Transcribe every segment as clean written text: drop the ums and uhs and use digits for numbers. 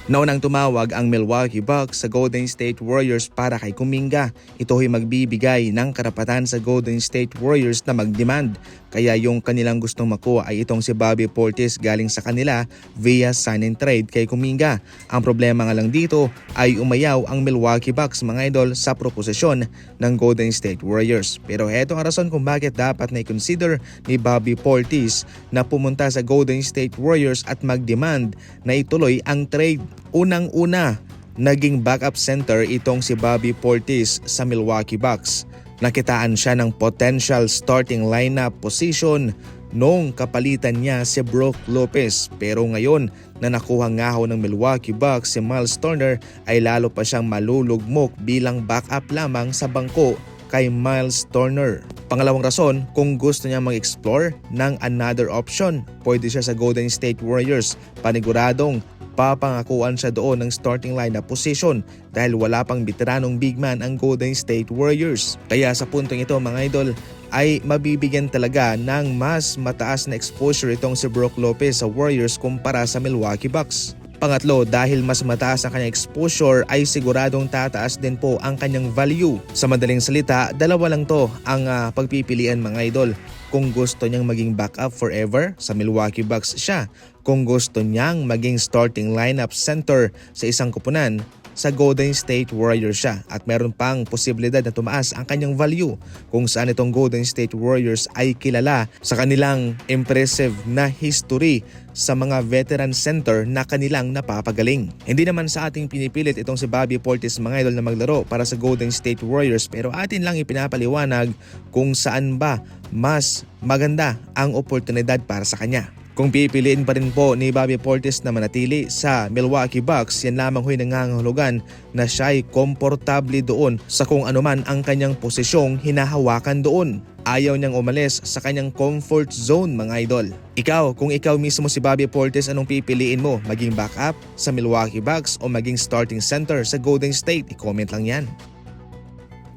Naunang tumawag ang Milwaukee Bucks sa Golden State Warriors para kay Kuminga. Ito ay magbibigay ng karapatan sa Golden State Warriors na mag-demand. Kaya yung kanilang gustong makuha ay itong si Bobby Portis galing sa kanila via sign and trade kay Kuminga. Ang problema nga lang dito ay umayaw ang Milwaukee Bucks mga idol sa proposisyon ng Golden State Warriors. Pero heto ang rason kung bakit dapat na i-consider ni Bobby Portis na pumunta sa Golden State Warriors at mag-demand na ituloy ang trade. Unang-una, naging backup center itong si Bobby Portis sa Milwaukee Bucks. Nakitaan siya ng potential starting lineup position noong kapalitan niya si Brook Lopez. Pero ngayon na nakuha nga ho ng Milwaukee Bucks si Miles Turner ay lalo pa siyang malulugmok bilang backup lamang sa bangko kay Miles Turner. Pangalawang rason, kung gusto niya mag-explore ng another option, pwede siya sa Golden State Warriors. Paniguradong papangakuan siya doon ng starting lineup position dahil wala pang veteranong big man ang Golden State Warriors. Kaya sa puntong ito mga idol ay mabibigyan talaga ng mas mataas na exposure itong si Brook Lopez sa Warriors kumpara sa Milwaukee Bucks. Pangatlo, dahil mas mataas ang kanyang exposure ay siguradong tataas din po ang kanyang value. Sa madaling salita, dalawa lang to ang pagpipilian mga idol. Kung gusto niyang maging backup forever, sa Milwaukee Bucks siya. Kung gusto niyang maging starting lineup center sa isang koponan, sa Golden State Warriors siya. At meron pang posibilidad na tumaas ang kanyang value kung saan itong Golden State Warriors ay kilala sa kanilang impressive na history sa mga veteran center na kanilang napapagaling. Hindi naman sa ating pinipilit itong si Bobby Portis mga idol na maglaro para sa Golden State Warriors, pero atin lang ipinapaliwanag kung saan ba mas maganda ang oportunidad para sa kanya. Kung pipiliin pa rin po ni Bobby Portis na manatili sa Milwaukee Bucks, yan lamang ho'y nangangahulugan na siya'y komportable doon sa kung anuman ang kanyang posisyong hinahawakan doon. Ayaw niyang umalis sa kanyang comfort zone mga idol. Ikaw, kung ikaw mismo si Bobby Portis, anong pipiliin mo? Maging backup sa Milwaukee Bucks o maging starting center sa Golden State? I-comment lang yan.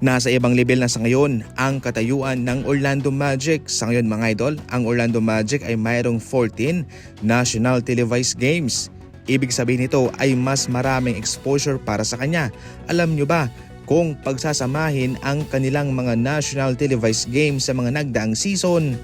Nasa ibang level na sa ngayon ang katayuan ng Orlando Magic. Sa ngayon mga idol, ang Orlando Magic ay mayroong 14 national televised games. Ibig sabihin nito ay mas maraming exposure para sa kanya. Alam nyo ba kung pagsasamahin ang kanilang mga national televised games sa mga nagdaang season?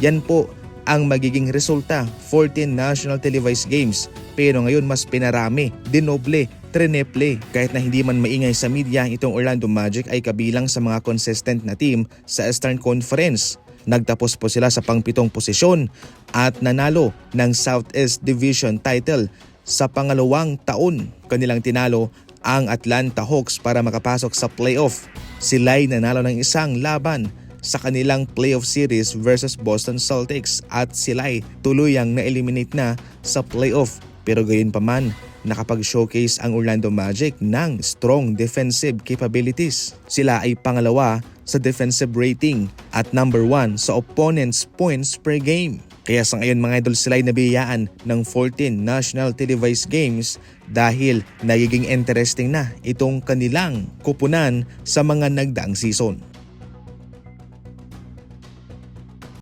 Yan po ang magiging resulta, 14 national televised games. Pero ngayon mas pinarami, dinoble, trineple. Kahit na hindi man maingay sa media, itong Orlando Magic ay kabilang sa mga consistent na team sa Eastern Conference. Nagtapos po sila sa pang-7 posisyon at nanalo ng Southeast Division title sa pangalawang taon. Kanilang tinalo ang Atlanta Hawks para makapasok sa playoff. Sila'y nanalo ng isang laban sa kanilang playoff series versus Boston Celtics at sila'y tuluyang na-eliminate na sa playoff. Pero gayon pa man, nakapag-showcase ang Orlando Magic ng strong defensive capabilities. Sila ay pangalawa sa defensive rating at number 1 sa opponent's points per game. Kaya sa ngayon mga idol, sila ay nabiyayaan ng 14 national televised games dahil nagiging interesting na itong kanilang kupunan sa mga nagdaang season.